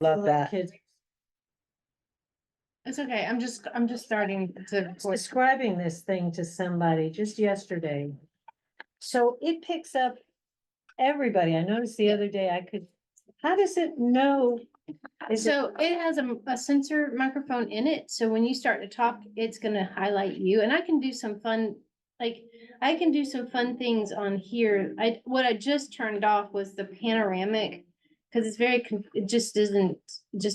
Love that. Kids It's okay. I'm just starting to. describing this thing to somebody just yesterday. So it picks up everybody. I noticed the other day how does it know? So it has a sensor microphone in it. So when you start to talk, it's gonna highlight you. And I can do some fun, I can do some fun things on here. What I just turned off was the panoramic. Cause it's it just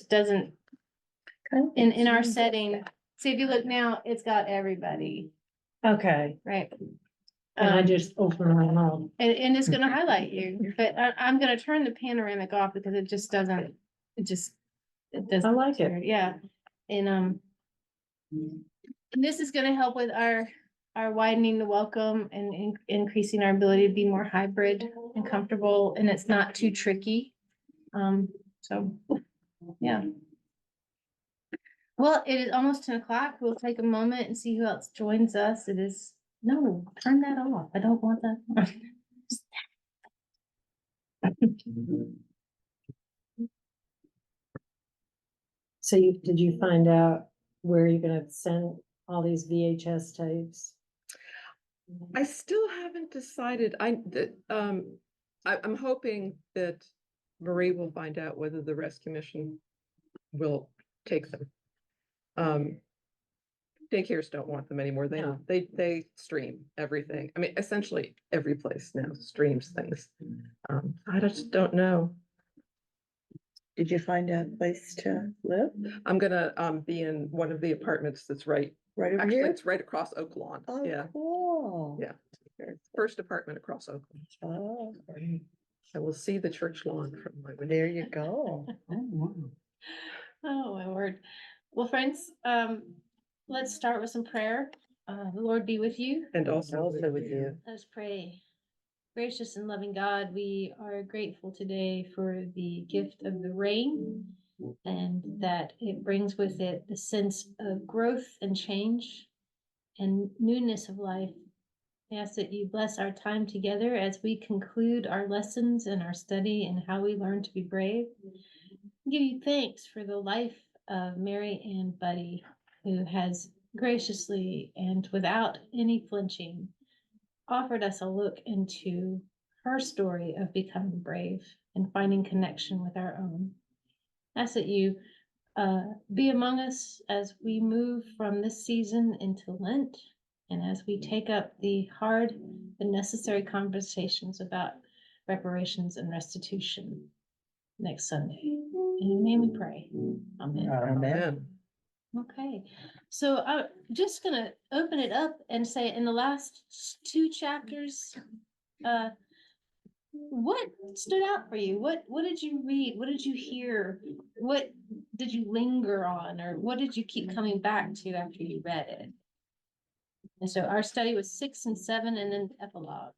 doesn't, in our setting. See, if you look now, it's got everybody, Okay, right? and I just opened my mouth. And it's gonna highlight you, but I'm gonna turn the panoramic off because it doesn't. I like it. Yeah, and this is gonna help with our widening the welcome and increasing our ability to be more hybrid and comfortable, and it's not too tricky. So, yeah. Well, it is almost 10 o'clock. We'll take a moment and see who else joins us. No, turn that off. I don't want that. So did you find out where you're gonna send all these VHS tapes? I still haven't decided. I'm hoping that Marie will find out whether the Rescue Mission will take them. Daycares don't want them anymore. No. They stream everything. I mean, essentially every place now streams things. I just don't know. Did you find a place to live? I'm gonna be in one of the apartments that's right. Right over Actually, here? it's right across Oak Lawn. Oh, Yeah, cool. Yeah. First apartment across Oak Lawn. Oh, great. I will see the church lawn from my window. There you go. Oh, my word. Well, friends, let's start with some prayer. The Lord be with you. And also with you. Let's pray. Gracious and loving God, we are grateful today for the gift of the rain and that it brings with it the sense of growth and change and newness of life. I ask that you bless our time together as we conclude our lessons and our study and how we learn to be brave. Give you thanks for the life of Mary Ann Buddy, who has graciously and without any flinching offered us a look into her story of becoming brave and finding connection with our own. Ask that you be among us as we move from this season into Lent and as we take up the hard but necessary conversations about reparations and restitution next Sunday. In your name we pray. Amen. Amen. Okay, so I'm just gonna open it up and say in the last two chapters, what stood out for you? What did you read? What did you hear? What did you linger on, or what did you keep coming back to after you read it? And so our study was 6 and 7, and then the epilogue.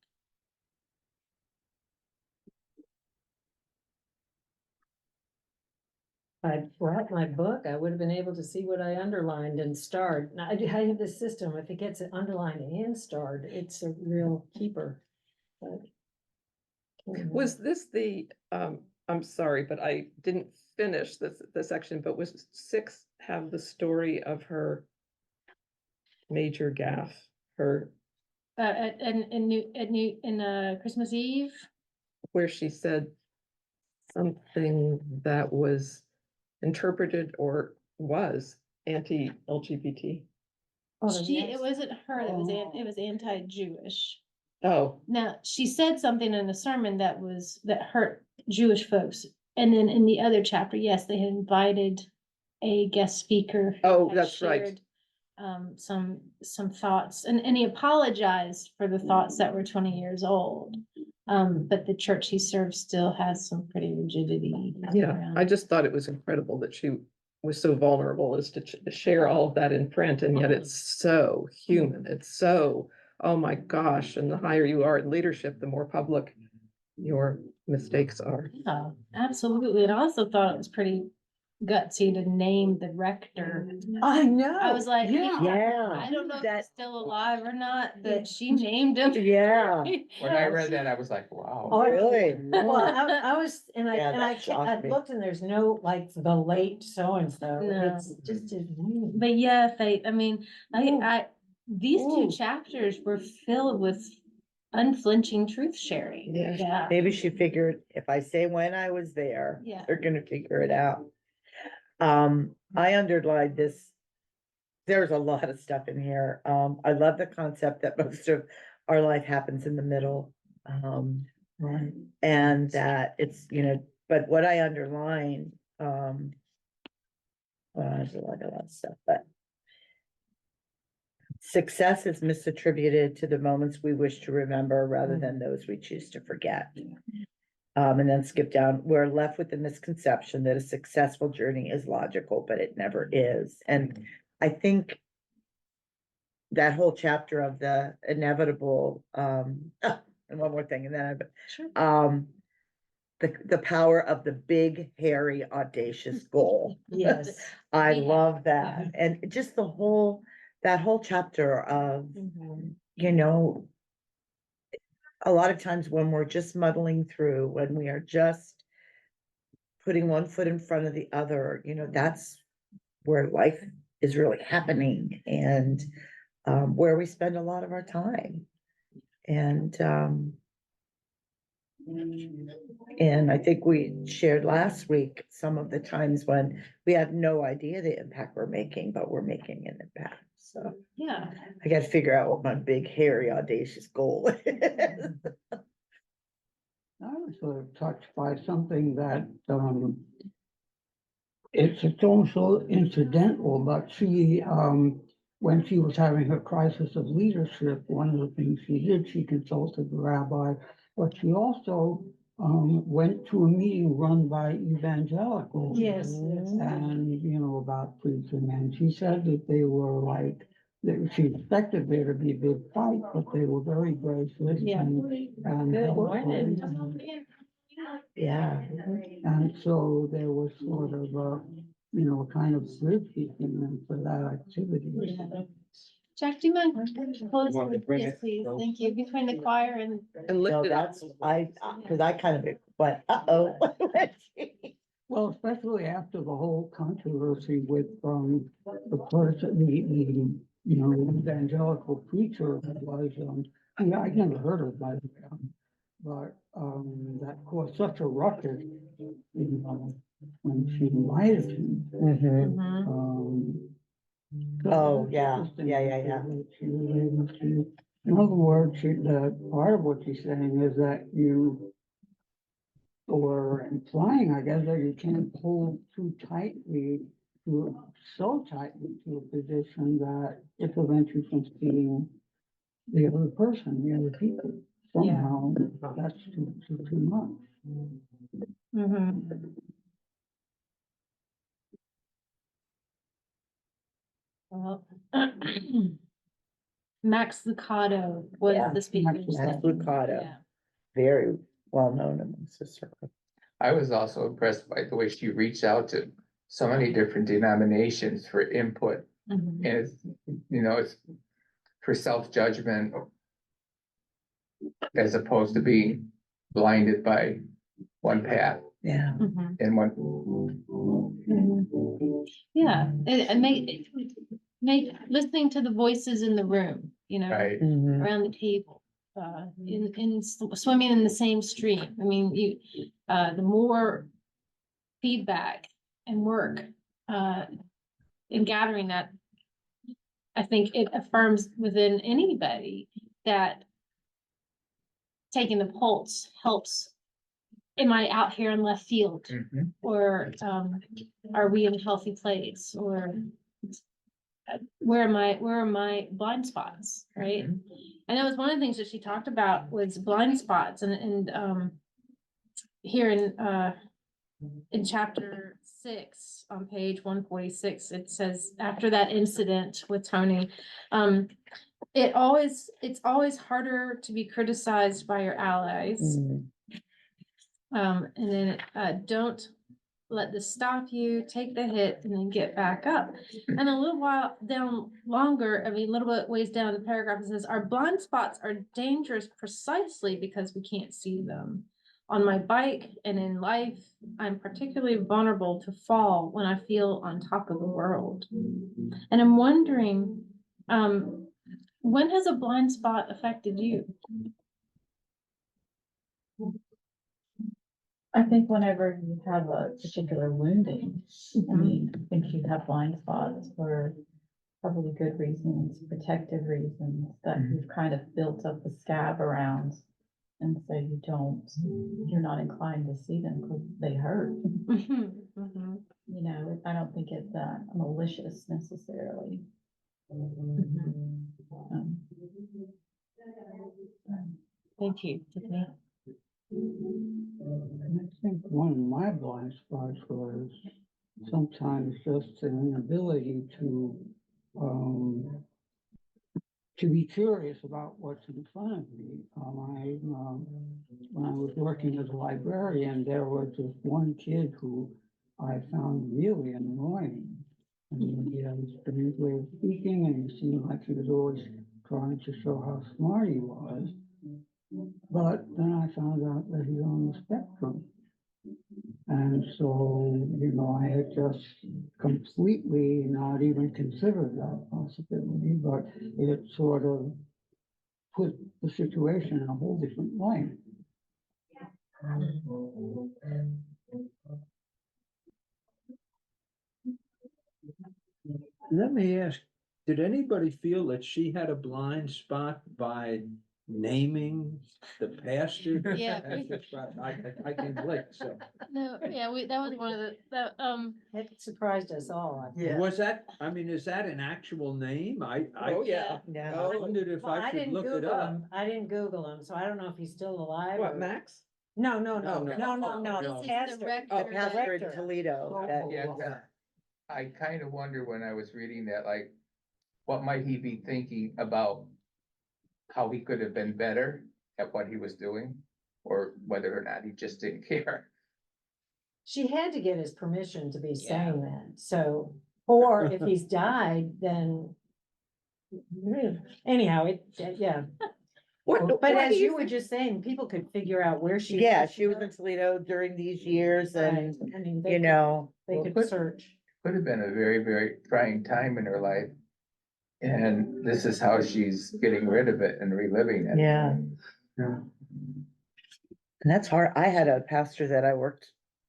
If I brought my book, I would have been able to see what I underlined and starred. Now, I have this system, if it gets it underlined and starred, it's a real keeper. But, Was this I'm sorry, but I didn't finish the section, but was 6 have the story of her major gaffe, her In Christmas Eve? where she said something that was interpreted or was anti-LGBT? It wasn't her that was it was anti-Jewish. Oh, Now, she said something in a sermon that hurt Jewish folks. And then in the other chapter, yes, they had invited a guest speaker. Who Oh, had that's right. shared, some thoughts, and he apologized for the thoughts that were 20 years old. But the church he serves still has some pretty rigidity. yeah. around I it. just thought it was incredible that she was so vulnerable as to share all of that in print, and yet it's so human. It's so, oh my gosh, and the higher you are in leadership, the more public your mistakes are. Yeah, absolutely. And I also thought it was pretty gutsy to name the rector. I know. I was like, yeah. Yeah. I don't know if That- he's still alive or not, but she named him. Yeah. When I read that, I was like, Oh, wow. Really? Well, I was, and I, Yeah, and I, that shocked I me. looked and there's no, like, the late so-and-so, No. it's just his name. But yeah, Faith, I mean, Ooh. these two Ooh. chapters were filled with unflinching truth sharing. Yeah. Yeah. Maybe she figured if I say when I was there, Yeah. they're gonna figure it out. I underlined this. There's a lot of stuff in here. I love the concept that most of our life happens in the middle. Right. And that it's, but what I underlined, well, I underlined a lot of stuff, but success is misattributed to the moments we wish to remember rather than those we choose to forget. And then skip down, we're left with the misconception that a successful journey is logical, but it never is. And I think that whole chapter of the inevitable, and one more thing, and then Sure. the power of the big, hairy, audacious goal. Yes. I Yeah. love that. And just that whole chapter of, Mhm. a lot of times when we're just muddling through, when we are just putting one foot in front of the other, that's where life is really happening and where we spend a lot of our time. And I think we shared last week some of the times when we had no idea the impact we're making, but we're making an impact. So Yeah. I gotta figure out what my big, hairy, audacious goal is. I was sort of touched by something that, it's also incidental, but she, when she was having her crisis of leadership, one of the things she did, she consulted the rabbi, but she also, went to a meeting run by evangelicals. Yes. And, about preaching, and she said that they were like, that she expected there to be a big fight, but they were very gracious Yeah. and Good helpful. morning. Yeah. And so there was sort of a, kind of bridge keeping them for that activity. Jack, do you mind? Close? want me to bring Yes, it? please. Thank you. Between the choir and. And lift No, it up. that's, cause I kind of went, uh-oh. Well, especially after the whole controversy with, the person, the evangelical preacher that was, I never heard of that. But, that caused such a ruckus, when she invited him. Mhm. Um, Oh, yeah. Yeah. In other words, the part of what she's saying is that you, or implying, I guess, that you can't hold too tightly so tightly to a position that it prevents you from seeing the other person, the other people. Somehow, that's too much. Mhm. Well, Max Lucado was Yeah, the speaker. Max Max Lucado, Yeah. very well known amongst the circle. I was also impressed by the way she reached out to so many different denominations for input. Mhm. And it's for self-judgment as opposed to being blinded by one path Yeah. Mhm. and one. Yeah, and make listening to the voices in the room, Right, Mhm. around the table, swimming in the same stream. I mean, the more feedback and work, in gathering that, I think it affirms within anybody that taking the pulse helps. Am I out here in left field? Mhm. Or, are we in a healthy place? Or where are my blind spots, right? I know it's one of the things that she talked about was blind spots and here in chapter 6 on page 146, it says, after that incident with Tony, it's always harder to be criticized by your allies. Mhm. And then, don't let this stop you, take the hit, and then get back up. And a little while down longer, I mean, a little bit ways down the paragraph, it says, our blind spots are dangerous precisely because we can't see them. On my bike and in life, I'm particularly vulnerable to fall when I feel on top of the world. And I'm wondering, when has a blind spot affected you? I think whenever you have a particular wounding, I mean, I think you have blind spots for probably good reasons, protective reasons, that you've kind of built up a scab around. And so you're not inclined to see them because they hurt. You know, I don't think it's malicious necessarily. Thank you, Tiffany. And I think one of my blind spots was sometimes just an inability to be curious about what's in front of me. When I was working as a librarian, there was this one kid who I found really annoying. I mean, he had a strange way of speaking, and he seemed like he was always trying to show how smart he was. But then I found out that he's on the spectrum. And so, you know, I had just completely not even considered that possibility, but it sort of put the situation in a whole different light. Let me ask, did anybody feel that she had a blind spot by naming the pastor? Yeah. I can click, so. No, yeah, that was one of It surprised us all. Was that, I mean, is that an actual name? Oh, yeah. Yeah. I wondered if Well, I should didn't look it Google up. him. I didn't Google him, so I don't know if he's still alive. What, or- Max? No, No. the This is the pastor. rector The pastor in Director. Toledo, that, Yeah, I kind of wonder when I was reading that, like, what might he be thinking about how he could have been better at what he was doing, or whether or not he just didn't care. She had to get his permission to be saying that, so, or if he's died, then. Anyhow, yeah, What, but why as do you were just saying, people could figure out where she. yeah, she was in Toledo during these years Right, and, I mean, you know, they could search. Could have been a very, very trying time in her life. And this is how she's getting rid of it and reliving it. yeah. And that's hard. I had a pastor that I worked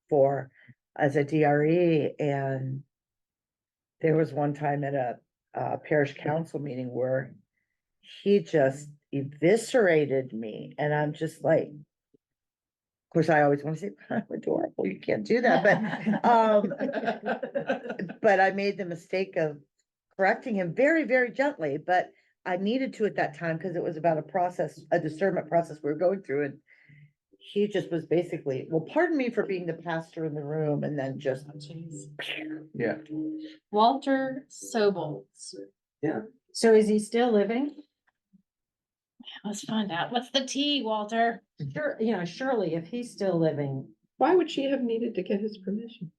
for as a DRE, and there was one time at a parish council meeting where he just eviscerated me, and I'm just like, of course, I always want to say, I'm adorable, you can't do that, but I made the mistake of correcting him very, very gently, but I needed to at that time because it was about a discernment process we were going through, and he just was basically, well, pardon me for being the pastor in the room, and then just. Yeah. Walter Sobel. So is he still living? Let's find out. What's the T, Walter? Sure, you know, surely if he's still living, Why would she have needed to get his permission?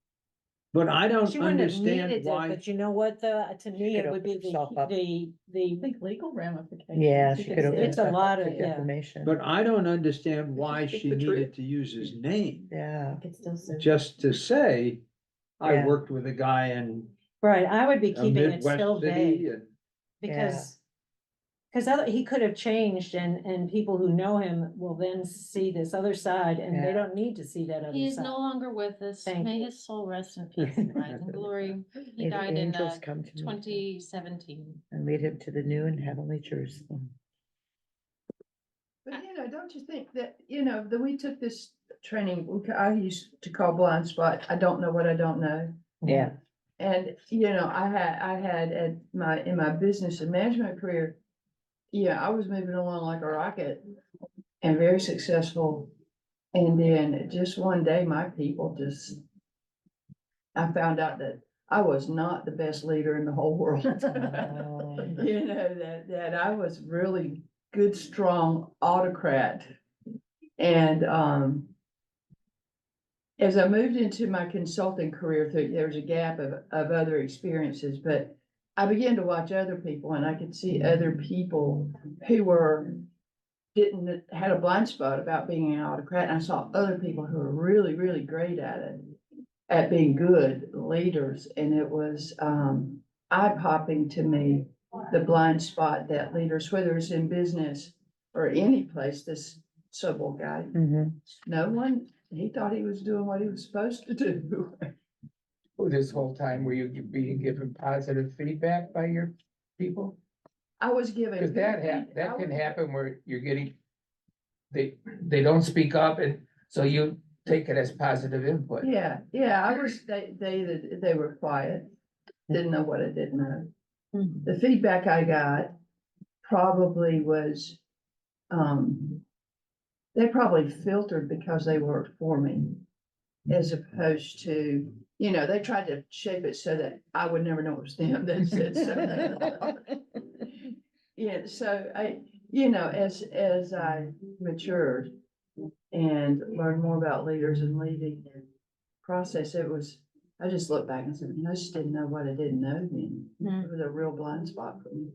But I don't she wouldn't have understand needed it, why, but you know what, to me, could it would be open herself up. the, I think legal ramifications. Yeah, You she could could say open. It's a herself lot up of- to yeah. information. but I don't understand why Speak she the truth. needed to use his name, Yeah, It's still so. just to say, I Yeah. worked with a guy in right, I would be a keeping it Midwest still city vague, and. because. Cause he could have changed and people who know him will then see this other side and they Yeah. don't need to see that other He is side. no longer with us. Thank May you. his soul rest in peace and rise in glory. He may the died in angels come to meet him 2017. and lead him to the new and heavenly Jerusalem. But you know, don't you think that, you know, that we took this training, I used to call blind spot, I don't know what I don't know. Yeah, And, you know, I had in my business and management career, yeah, I was moving along like a rocket and very successful. And then just one day, my people I found out that I was not the best leader in the whole world. Oh. You know, that I was really good, strong autocrat. And as I moved into my consulting career, there was a gap of other experiences, but I began to watch other people and I could see other people who had a blind spot about being an autocrat. And I saw other people who were really, really great at it, at being good leaders. And it was, eye-popping to me, the blind spot that leaders, whether it's in business or any place, this Sobel guy, no one, he thought he was doing what he was supposed to do. This whole time, were you being given positive feedback by your people? I was given. Cause that can happen where you're getting, they don't speak up and so you take it as positive input. Yeah, they were quiet, didn't know what I didn't know. The feedback I got probably was, they probably filtered because they worked for me. As opposed to, they tried to shape it so that I would never know it was them that said something. Yeah, so as I matured and learned more about leaders and leading and process, I just looked back and said, I just didn't know what I didn't know then. It was a real blind spot for me.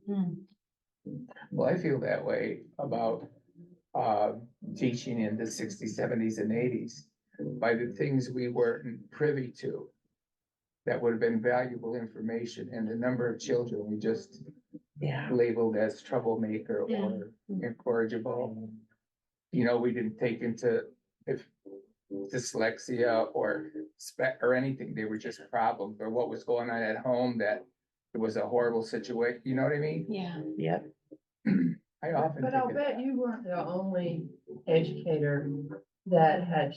Well, I feel that way about teaching in the 60s, 70s, and 80s. By the things we weren't privy to that would have been valuable information, and the number of children we just labeled as troublemaker or incorrigible. We didn't take into if dyslexia or anything. They were just problems or what was going on at home, that it was a horrible situation. You know what I mean? Yeah. Yep. I often But think I'll of bet you weren't the only educator that had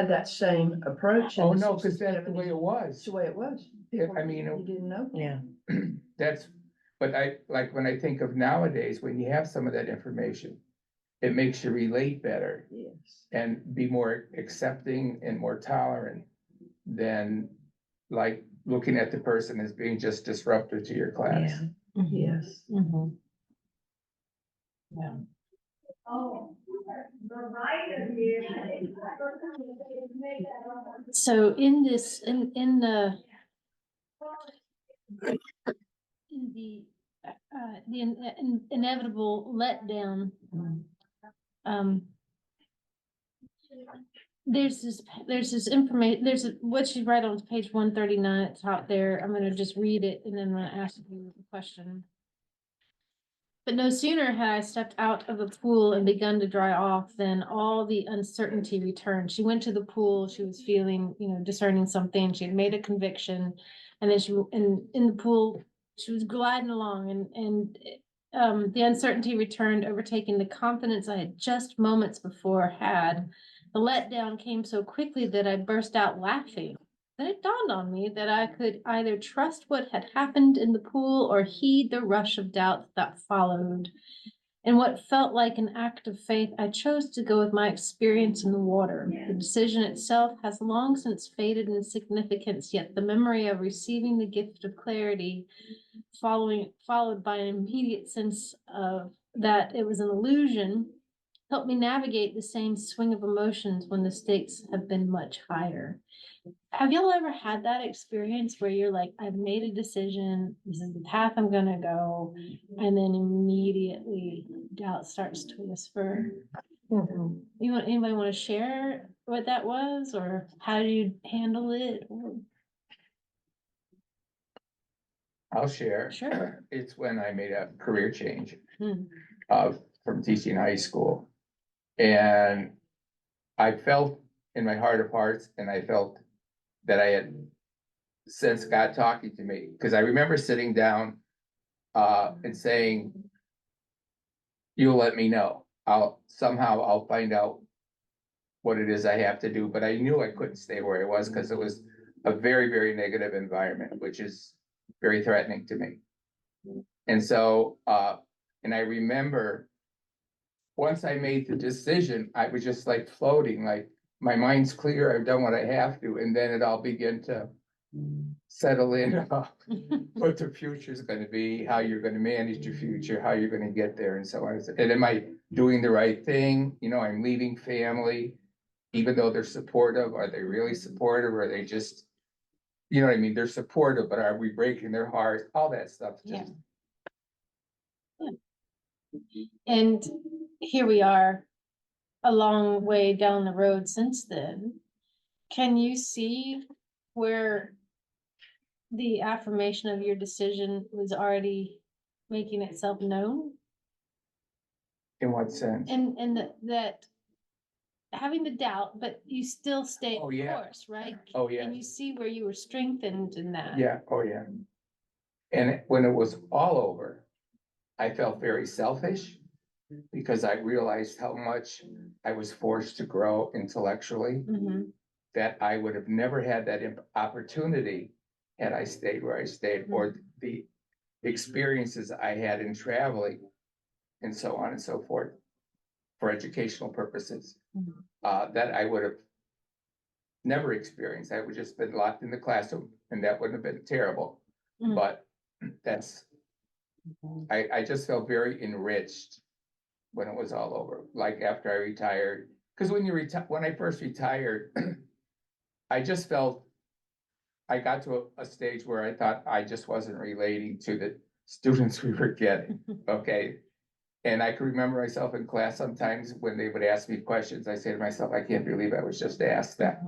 that same approach. in Oh, the no, because 60s, that's the 70s. way it was. It's the way it was. Yeah, I mean, You didn't know. Yeah. But when I think of nowadays, when you have some of that information, it makes you relate better Yes. and be more accepting and more tolerant than like looking at the person as being just disruptive to your class. Yeah. Yes. Yeah. So in this, in the inevitable letdown, there's this information, what you write on page 139 at the top there. I'm gonna just read it and then I'm gonna ask you a question. But no sooner had I stepped out of the pool and begun to dry off than all the uncertainty returned. She went to the pool, she was feeling, discerning something, she had made a conviction, and then in the pool, she was gliding along and the uncertainty returned, overtaking the confidence I had just moments before had. The letdown came so quickly that I burst out laughing. Then it dawned on me that I could either trust what had happened in the pool or heed the rush of doubt that followed. In what felt like an act of faith, I chose to go with my experience in the water. The decision itself has long since faded in significance, yet the memory of receiving the gift of clarity, followed by an immediate sense of that it was an illusion, helped me navigate the same swing of emotions when the stakes have been much higher. Have y'all ever had that experience where you're like, I've made a decision, this is the path I'm gonna go, and then immediately doubt starts to whisper? Anybody want to share what that was, or how do you handle it? I'll share. Sure. It's when I made a career change Hmm. from teaching high school. And I felt in my heart of hearts, and I felt that I had sensed God talking to me, because I remember sitting down and saying, you'll let me know. I'll find out what it is I have to do, but I knew I couldn't stay where I was because it was a very, very negative environment, which is very threatening to me. And so, and I remember once I made the decision, I was just like floating, like my mind's clear, I've done what I have to, and then it all began to settle in about what the future is going to be, how you're going to manage your future, how you're going to get there, and so on. And am I doing the right thing? I'm leaving family. even though they're supportive, are they really supportive, or are they just, you know what I mean, they're supportive, but are we breaking their heart, all that stuff, Yeah. just, And here we are, a long way down the road since then. Can you see where the affirmation of your decision was already making itself known? in what sense? And that having the doubt, but you still stay Oh, the yeah. course, right? Oh, yeah. And you see where you were strengthened in that. Yeah, oh, yeah. And when it was all over, I felt very selfish because I realized how much I was forced to grow intellectually, Mhm. that I would have never had that opportunity had I stayed where I stayed, or the experiences I had in traveling and so on and so forth for educational purposes, Mhm. that I would have never experienced. I would just been locked in the classroom, and that wouldn't have been terrible. Mhm. But that's, I just felt very enriched when it was all over, like after I retired. Because when I first retired, I just felt, I got to a stage where I thought I just wasn't relating to the students we were getting, okay? And I could remember myself in class sometimes when they would ask me questions, I say to myself, I can't believe I was just asked that,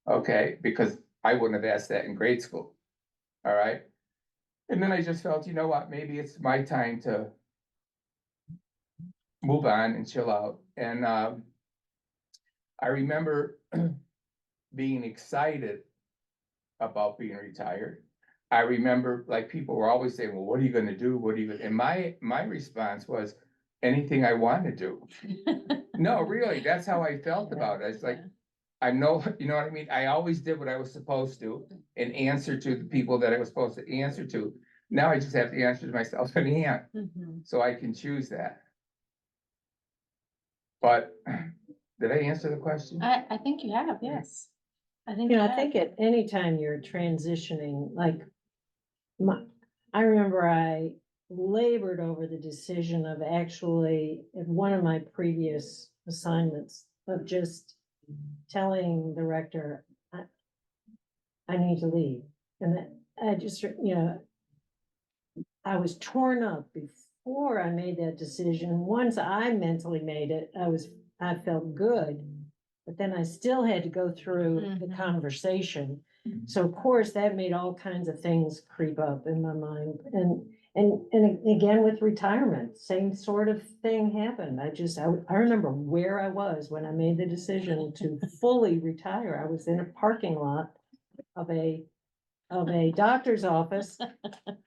okay? Because I wouldn't have asked that in grade school, all right? And then I just felt, you know what, maybe it's my time to move on and chill out. And I remember being excited about being retired. I remember like people were always saying, well, what are you gonna do? What are you gonna, and my response was anything I want to do. No, really, that's how I felt about it. It's like, I know, you know what I mean? I always did what I was supposed to and answer to the people that I was supposed to answer to. Now I just have to answer to myself and Aunt, Mhm. so I can choose that. But did I answer the question? I think you have, yes. I think You know, you I have. think at any time you're transitioning, like, I remember I labored over the decision of actually, at one of my previous assignments, of just telling the rector, I need to leave. And that, I just, you know, I was torn up before I made that decision. Once I mentally made it, I felt good. But then I still had to go through the Mhm. conversation. So of course, that made all kinds of things creep up in my mind. And again, with retirement, same sort of thing happened. I remember where I was when I made the decision to fully retire. I was in a parking lot of a doctor's office.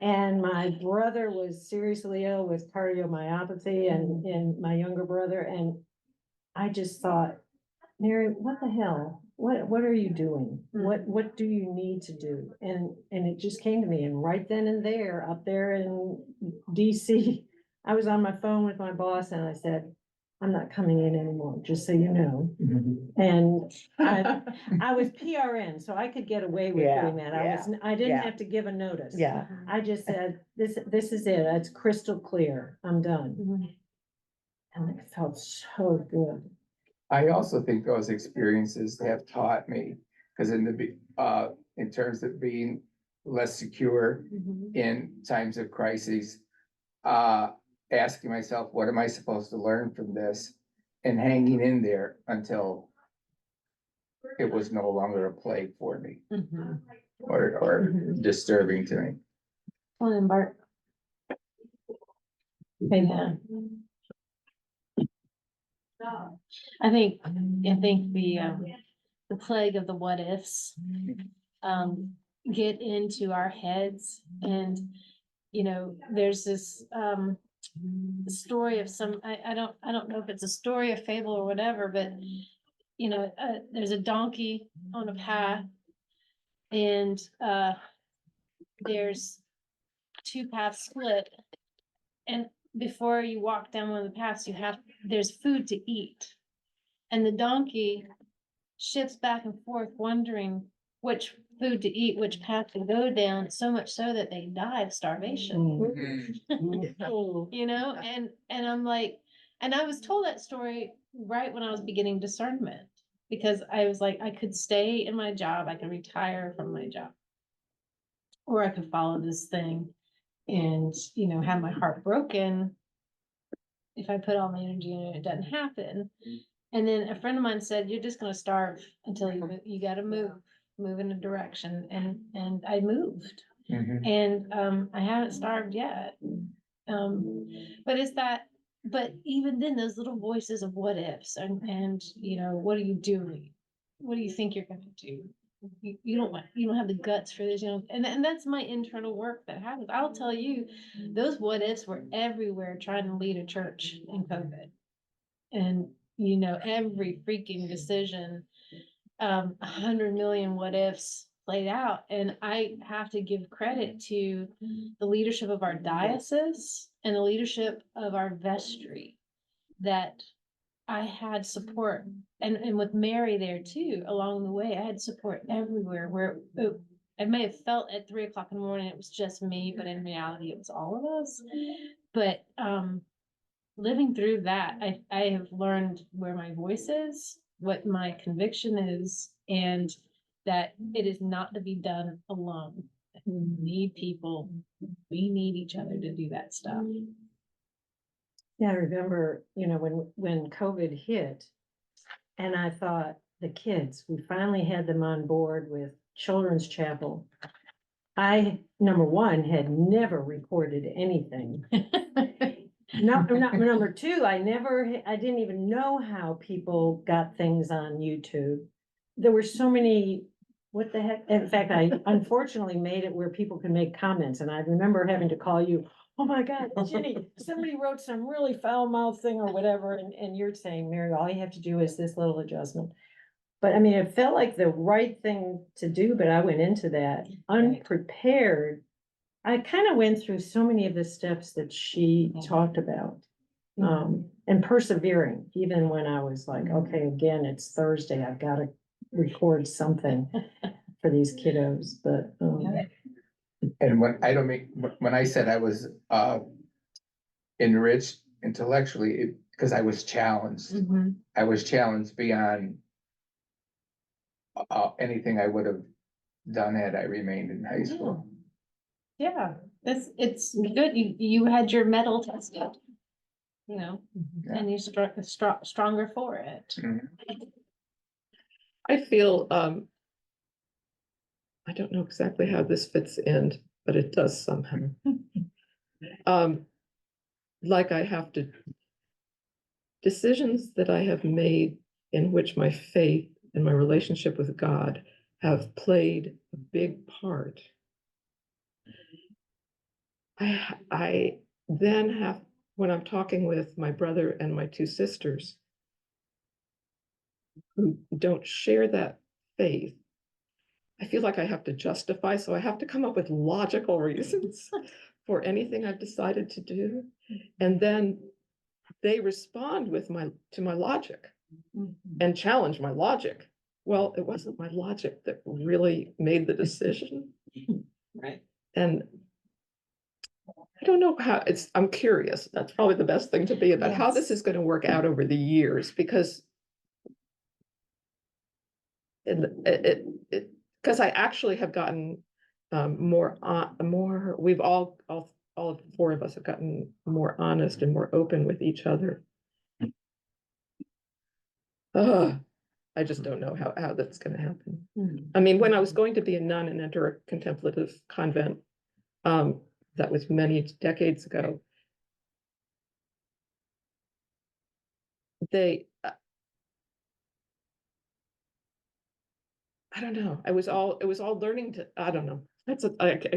And my brother was seriously ill with cardiomyopathy and my younger brother, and I just thought, Mary, what the hell? What are you doing? What do you need to do? And it just came to me, and right then and there, up there in DC, I was on my phone with my boss and I said, I'm not coming in anymore, just so you know. And I was PRN, so I could get away with Yeah, doing that. I didn't yeah. have to give a notice. Yeah, I just said, this is it. It's crystal clear. I'm done. Mhm. And it felt so good. I also think those experiences have taught me, because in terms of being less secure Mhm. in times of crises, asking myself, what am I supposed to learn from this? And hanging in there until it was no longer a plague for me Mhm. or disturbing to me. Well, then Bart. Yeah. I think the plague of the what ifs, get into our heads and, you know, there's this, story of I don't know if it's a story, a fable or whatever, but, you know, there's a donkey on a path and, there's two paths split. And before you walk down one of the paths, there's food to eat. And the donkey shifts back and forth, wondering which food to eat, which path to go down, so much so that they die of starvation. You know, and I'm like, and I was told that story right when I was beginning discernment. because I was like, I could stay in my job, I could retire from my job. Or I could follow this thing and, you know, have my heart broken if I put all my energy in it, it doesn't happen. And then a friend of mine said, you're just gonna starve until you gotta move in a direction, and I moved. Mhm. And I haven't starved yet. But it's that, but even then, those little voices of what ifs and, you know, what are you doing? What do you think you're gonna do? You don't have the guts for this, you know, and that's my internal work that happens. I'll tell you, those what ifs were everywhere trying to lead a church in COVID. And, you know, every freaking decision, 100 million what ifs played out. And I have to give credit to the leadership of our diocese and the leadership of our vestry, that I had support, and with Mary there too, along the way, I had support everywhere where I may have felt at 3 o'clock in the morning, it was just me, but in reality, it was all of us. But, living through that, I have learned where my voice is, what my conviction is, and that it is not to be done alone. We need people. We need each other to do that stuff. Yeah, I remember, you know, when COVID hit, and I thought, the kids, we finally had them on board with Children's Chapel. I, number one, had never reported anything. Number two, I didn't even know how people got things on YouTube. There were so many, what the heck? In fact, I unfortunately made it where people can make comments, and I remember having to call you, oh my God, Jenny, somebody wrote some really foul mouth thing or whatever, and you're saying, Mary, all you have to do is this little adjustment. But I mean, it felt like the right thing to do, but I went into that unprepared. I kind of went through so many of the steps that she talked about. And persevering, even when I was like, okay, again, it's Thursday, I've got to record something for these kiddos, but, And when I said I was, enriched intellectually, because I was challenged. I was challenged beyond anything I would have done had I remained in high school. Yeah, it's good. You had your mettle tested, you know, Yeah. and you're stronger for it. I feel, I don't know exactly how this fits in, but it does somehow. Like I have to, decisions that I have made in which my faith and my relationship with God have played a big part. I then have, when I'm talking with my brother and my two sisters who don't share that faith, I feel like I have to justify, so I have to come up with logical reasons for anything I've decided to do. And then they respond with to my logic and challenge my logic. Well, it wasn't my logic that really made the decision. right. And I don't know how I'm curious. That's probably the best thing to be about how this is going to work out over the years, because because I actually have gotten more, we've all four of us have gotten more honest and more open with each other. I just don't know how that's going to happen. I mean, when I was going to be a nun and enter a contemplative convent, that was many decades ago, I don't know. It was all learning to, I don't know. I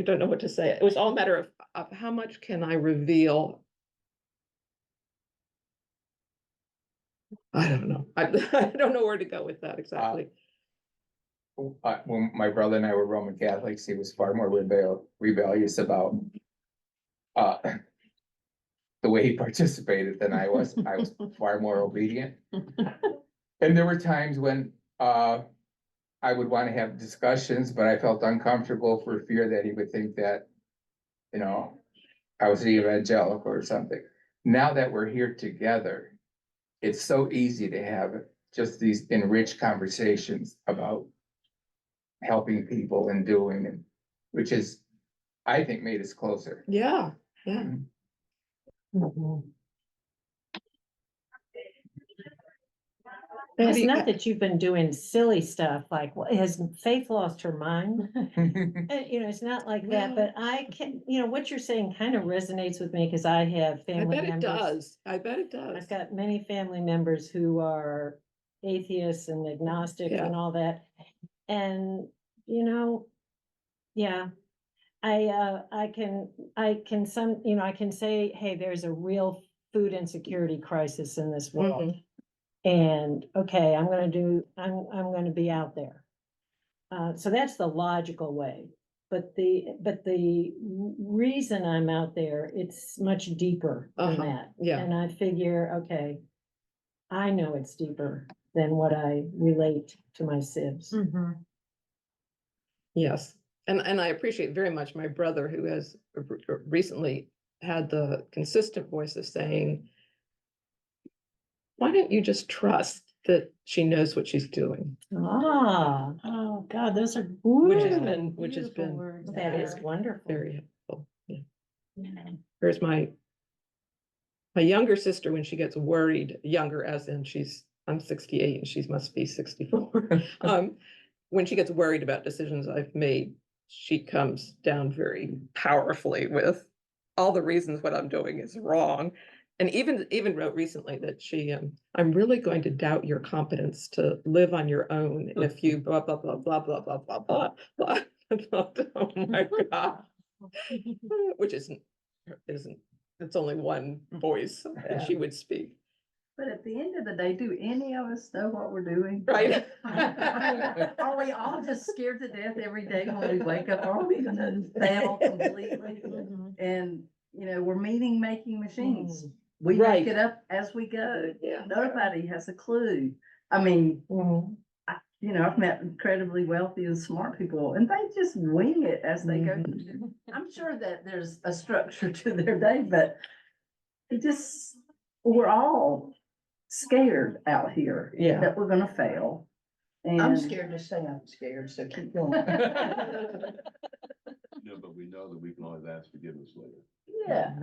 don't know what to say. It was all a matter of how much can I reveal. I don't know. I don't know where to go with that exactly. When my brother and I were Roman Catholics, he was far more rebellious about the way he participated than I was. I was far more obedient. And there were times when I would want to have discussions, but I felt uncomfortable for fear that he would think that, you know, I was evangelical or something. Now that we're here together, it's so easy to have just these enriched conversations about helping people and doing, and which is, I think, made us closer. Yeah, yeah. Mhm. How It's do you- not that you've been doing silly stuff, like, has Faith lost her mind? You know, it's not like that, but I can, you know, what you're saying kind of resonates with me, because I have I family bet it members. does. I bet it does. I've got many family members who are atheists and agnostic Yeah. and all that. And, you know, yeah, I can I can say, hey, there's a real food insecurity crisis in this world. And, okay, I'm gonna be out there. So that's the logical way. But the reason I'm out there, it's much deeper than Uh-huh, that. yeah. And I figure, okay, I know it's deeper than what I relate to my sibs. Yes, and I appreciate very much my brother, who has recently had the consistent voice of saying, why don't you just trust that she knows what she's doing? Ah, Oh, God, those are. Which has Ooh, been, which has beautiful been words that is there. wonderful. very helpful. Yeah. Yeah. Whereas my younger sister, when she gets worried, younger as in I'm 68 and she must be 64. When she gets worried about decisions I've made, she comes down very powerfully with all the reasons what I'm doing is wrong. And even wrote recently that I'm really going to doubt your competence to live on your own if you blah, blah, blah, blah, blah, blah, blah, blah, blah. Oh my God. Which isn't, it's only one voice that she would speak, But at the end of the day, do any of us know what we're doing? right? Are we all just scared to death every day when we wake up? Are we gonna fail completely? And, you know, we're making machines. We Right. make it up as we go. Yeah. Nobody has a clue. I mean, Mhm. you know, I've met incredibly wealthy and smart people, and they just wing it as they go. I'm sure that there's a structure to their day, but we're all scared out here. Yeah. That we're gonna fail. I'm And scared to say I'm scared, so keep going. No, but we know that we can always ask forgiveness later. yeah,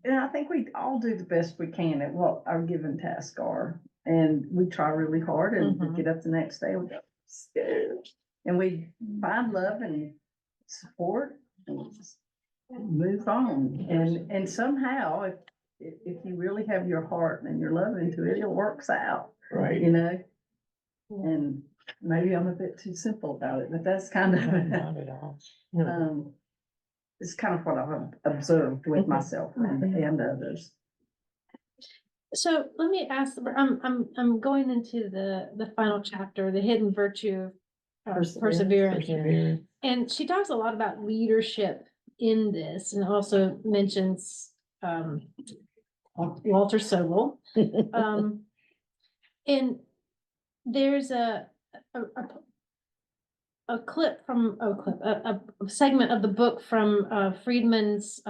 and I think we all do the best we can at what our given tasks are. And we try really hard and we get up the next day, we go, scared. And we find love and support and just move on. And somehow, if you really have your heart and your love into it, it works out, Right. you know? And maybe I'm a bit too simple about it, but that's kind of, Not at all. it's kind of what I've observed with myself and others. So let me ask, I'm going into the final chapter, the hidden virtue of perseverance. And she talks a lot about leadership in this and also mentions Walter Sobel. And there's a clip from a segment of the book from Friedman's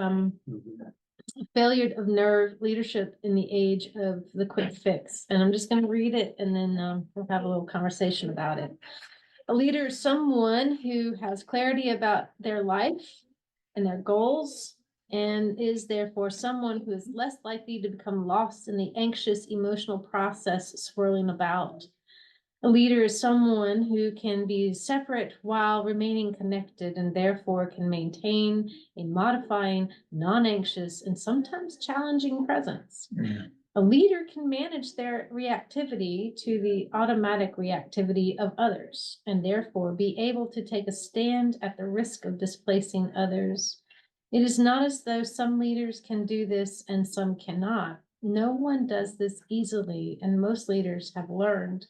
Failure of Nerve Leadership in the Age of the Quick Fix. And I'm just going to read it and then we'll have a little conversation about it. A leader is someone who has clarity about their life and their goals and is therefore someone who is less likely to become lost in the anxious emotional process swirling about. A leader is someone who can be separate while remaining connected and therefore can maintain a modifying, non-anxious, and sometimes challenging presence. A leader can manage their reactivity to the automatic reactivity of others and therefore be able to take a stand at the risk of displacing others. It is not as though some leaders can do this and some cannot. No one does this easily, and most leaders have learned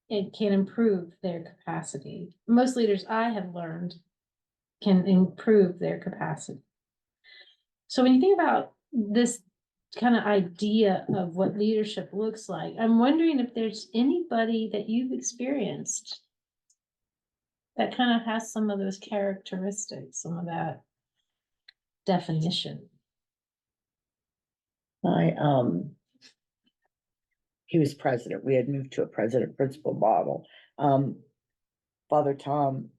it can improve their capacity. Most leaders I have learned can improve their capacity. So when you think about this kind of idea of what leadership looks like, I'm wondering if there's anybody that you've experienced that kind of has some of those characteristics, some of that definition. he was president. We had moved to a president principal model. Father Tom,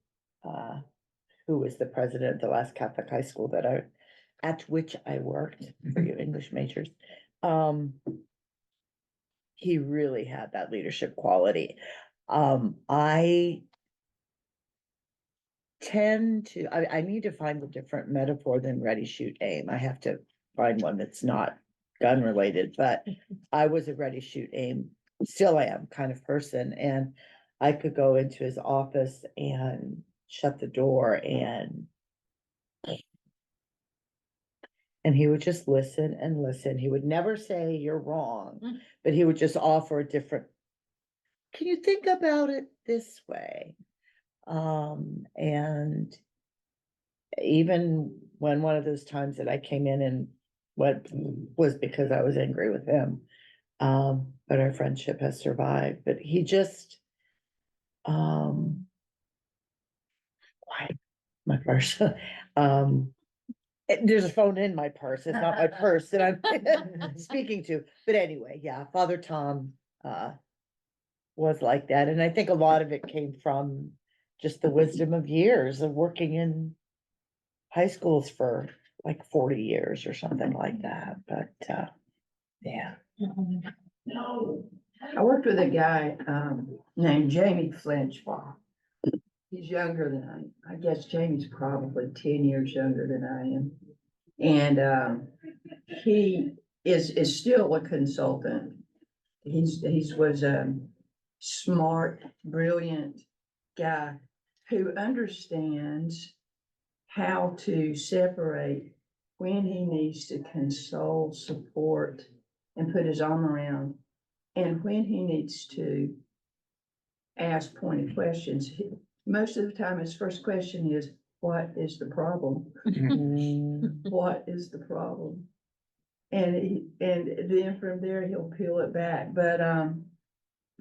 who was the president of the last Catholic high school at which I worked for you English majors. He really had that leadership quality. I need to find a different metaphor than ready, shoot, aim. I have to find one that's not gun related, but I was a ready, shoot, aim, still am kind of person. And I could go into his office and shut the door and he would just listen and listen. He would never say you're wrong, but he would just offer a different, can you think about it this way? And even when one of those times that I came in and what was because I was angry with him, but our friendship has survived, but he just, why, my purse, there's a phone in my purse. It's not my purse that I'm speaking to. But anyway, yeah, Father Tom was like that. And I think a lot of it came from just the wisdom of years of working in high schools for like 40 years or something like that. But yeah. I worked with a guy, named Jamie Flinchbaugh. He's younger than I guess Jamie's probably 10 years younger than I am. And, he is still a consultant. He was a smart, brilliant guy who understands how to separate when he needs to console, support, and put his arm around, and when he needs to ask pointed questions. Most of the time, his first question is, what is the problem? What is the problem? And then from there, he'll peel it back, but,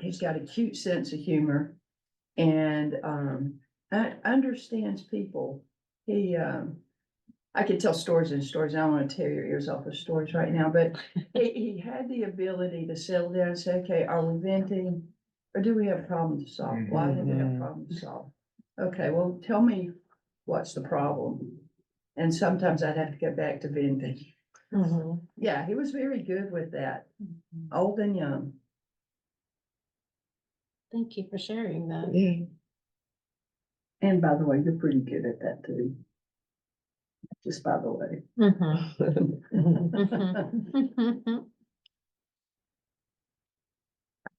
he's got a cute sense of humor and, understands people. I could tell stories and stories. I don't want to tear your ears off with stories right now, but he had the ability to settle down and say, okay, are we venting? Or do we have a problem to solve? Why do we have a problem to solve? Okay, well, tell me what's the problem. And sometimes I'd have to get back to venting. Yeah, he was very good with that, old and young. Thank you for sharing that. And by the way, you're pretty good at that too. Just by the way.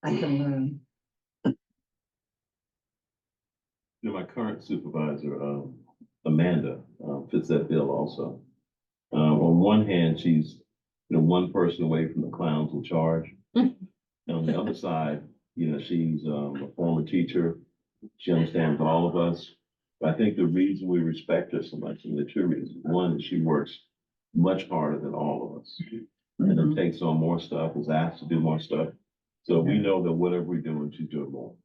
I can learn. You know, my current supervisor, Amanda, fits that bill also. On one hand, she's, one person away from the clowns in charge. And on the other side, she's a former teacher. She understands all of us. But I think the reason we respect her so much, and the two reasons, one is she works much harder than all of us. And then takes on more stuff, is asked to do more stuff. So we know that whatever we're doing, she's doing more.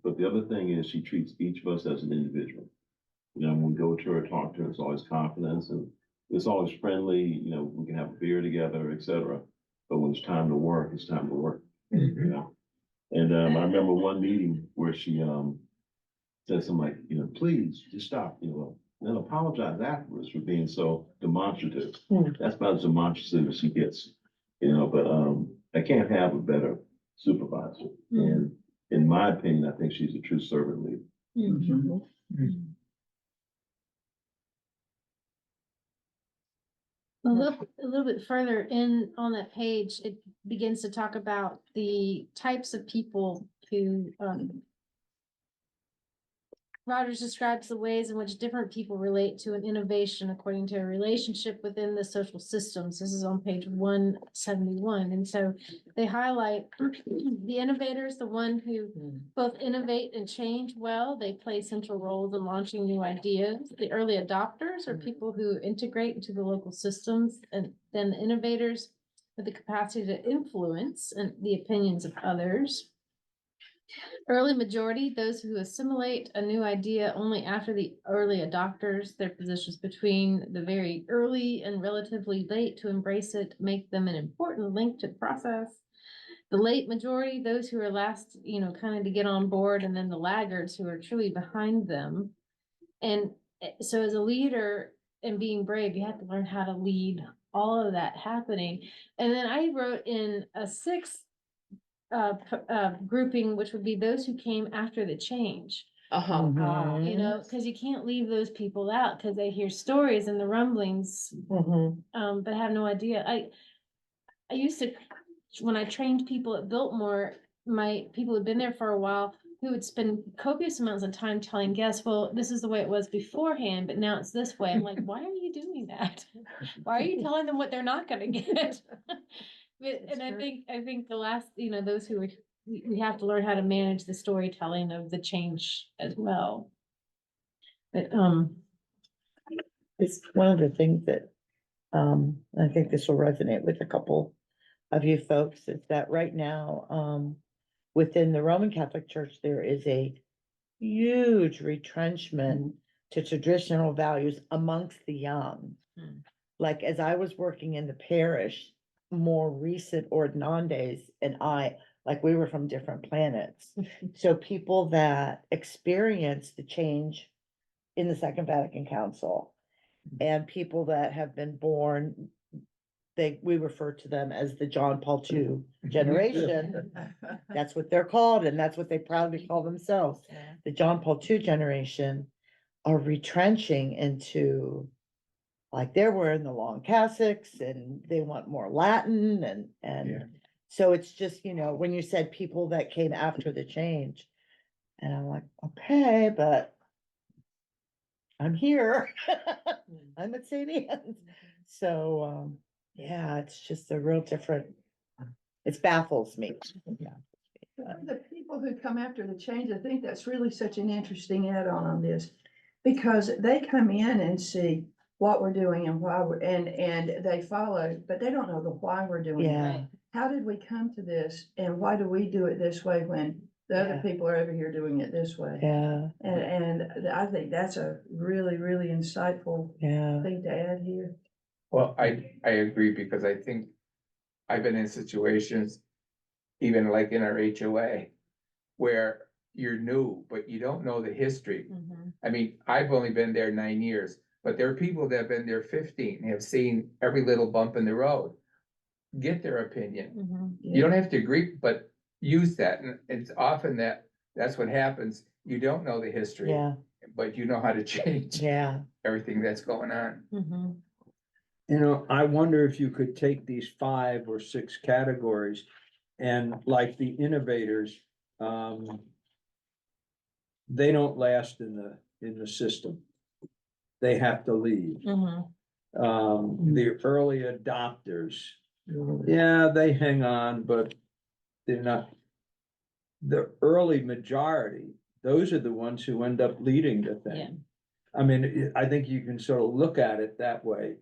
But the other thing is she treats each of us as an individual. When we go to her, talk to her, it's always confidence and it's always friendly, we can have a beer together, etc. But when it's time to work, it's time to work. And I remember one meeting where she said something like, please just stop, and then apologize afterwards for being so demonstrative. That's about as demonstrative as she gets, but I can't have a better supervisor. And in my opinion, I think she's a true servant leader. A little bit further in on that page, it begins to talk about the types of people who, Rogers describes the ways in which different people relate to an innovation according to a relationship within the social systems. This is on page 171. And so they highlight the innovators, the one who both innovate and change well. They play central roles in launching new ideas. The early adopters are people who integrate into the local systems, and then the innovators with the capacity to influence and the opinions of others. Early majority, those who assimilate a new idea only after the early adopters, their positions between the very early and relatively late to embrace it, make them an important link to the process. the late majority, those who are last, kind of to get on board, and then the laggards who are truly behind them. And so as a leader and being brave, you have to learn how to lead all of that happening. And then I wrote in a sixth grouping, which would be those who came after the change. Uh-huh. Mhm. Because you can't leave those people out because they hear stories and the rumblings, Mhm. but have no idea. I used to, when I trained people at Biltmore, my people who'd been there for a while, who would spend copious amounts of time telling guests, well, this is the way it was beforehand, but now it's this way. I'm like, why are you doing that? Why are you telling them what they're not gonna get? And I think the last, those who are, we have to learn how to manage the storytelling of the change as well. But, It's one of the things that, I think this will resonate with a couple of you folks, is that right now, within the Roman Catholic Church, there is a huge retrenchment to traditional values amongst the young. Like, as I was working in the parish, more recent ordinandes and we were from different planets. So people that experienced the change in the Second Vatican Council and people that have been born, we refer to them as the John Paul II generation. That's what they're called, and that's what they proudly call themselves. The John Paul II generation are retrenching into, like, they're wearing the long cassocks and they want more Latin and so it's just, when you said people that came after the change, and I'm like, okay, but I'm here. I'm at St. Anne's. So, yeah, it's just a real different, it baffles me. For the people who come after the change, I think that's really such an interesting add-on on this. Because they come in and see what we're doing and why and they follow, but they don't know the why we're doing it. Yeah, How did we come to this and why do we do it this way when the other Yeah. people are over here doing it this way? yeah, And I think that's a really, really insightful yeah. thing to add here. Well, I agree, because I think I've been in situations, even like in our HOA, where you're new, but you don't know the history. I mean, I've only been there 9 years, but there are people that have been there 15, have seen every little bump in the road. Get their opinion. You don't have to agree, but use that. And it's often that's what happens. You don't know the history, Yeah, but you know how to change yeah. everything that's going on. I wonder if you could take these 5 or 6 categories and, like, the innovators, they don't last in the system. They have to leave. The early adopters, yeah, they hang on, but they're not. The early majority, those are the ones who end up leading the thing. Yeah. I mean, I think you can sort of look at it that way.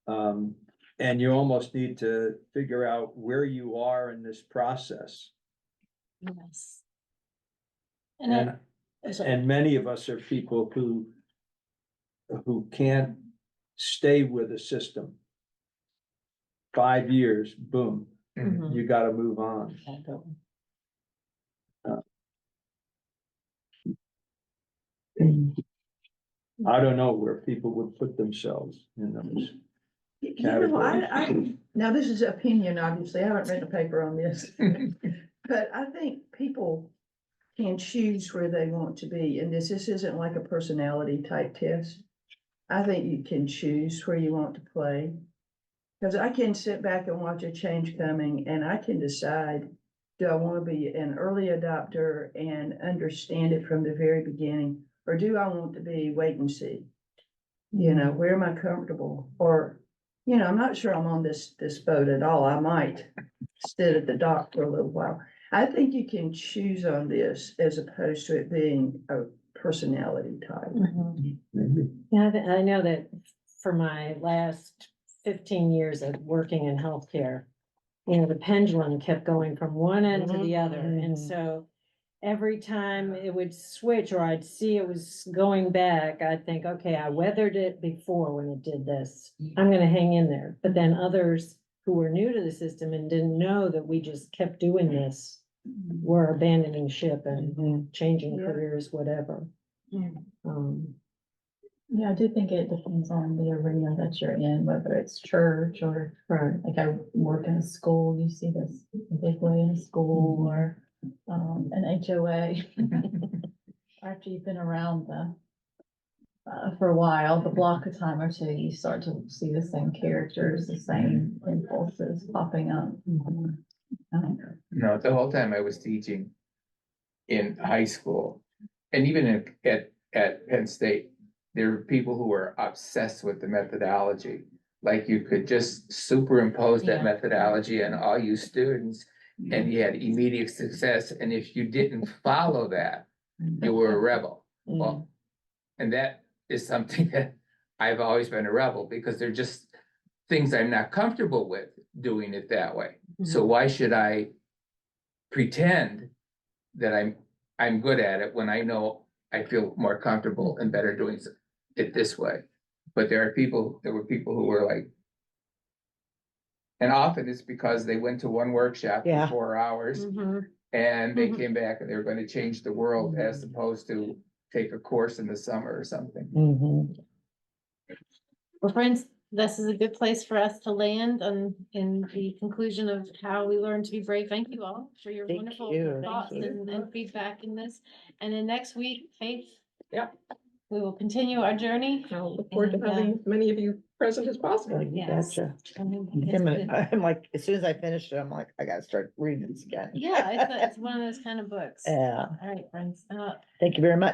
And you almost need to figure out where you are in this process. Yes. And many of us are people who can't stay with a system. 5 years, boom, you gotta move on. I don't know where people would put themselves in those. Now this is opinion, obviously. I haven't written a paper on this. But I think people can choose where they want to be, and this isn't like a personality type test. I think you can choose where you want to play. Because I can sit back and watch a change coming and I can decide, do I want to be an early adopter and understand it from the very beginning? Or do I want to be wait and see? Where am I comfortable? Or, I'm not sure I'm on this boat at all. I might sit at the dock for a little while. I think you can choose on this as opposed to it being a personality type. Yeah, I know that for my last 15 years of working in healthcare, the pendulum kept going from one end to the other. And so every time it would switch or I'd see it was going back, I'd think, okay, I weathered it before when it did this. I'm going to hang in there. But then others who were new to the system and didn't know that we just kept doing this, were abandoning ship and changing Yeah. careers, whatever. Um, Yeah, I do think it depends on the arena that you're in, whether it's church or, right. like I work in a school, you see this big way in a school or, an HOA. After you've been around for a while, the block of time or two, you start to see the same characters, the same impulses popping up. No, the whole time I was teaching in high school and even at Penn State, there were people who were obsessed with the methodology. Like you could just superimpose that Yeah. methodology on all you students and you had immediate success. And if you didn't follow that, you were a rebel. Well, and that is something that I've always been a rebel because they're just things I'm not comfortable with doing it that way. So why should I pretend that I'm good at it when I know I feel more comfortable and better doing it this way? But there were people who were like, and often it's because they went to one workshop Yeah. for 4 hours and they came back and they were going to change the world as opposed to take a course in the summer or something. Well, friends, this is a good place for us to land in the conclusion of how we learn to be brave. Thank you all for your Thank wonderful you. thoughts Thank you. and feedback in this. And then next week, Faith. Yep. We will continue our journey. I'll look forward to And, having as many of you present as possible. Yes. Gotcha. It's good. I'm like, as soon as I finished it, I'm like, I gotta start reading this again. Yeah, it's one of those kind of books. Yeah, All right, friends. thank you very much.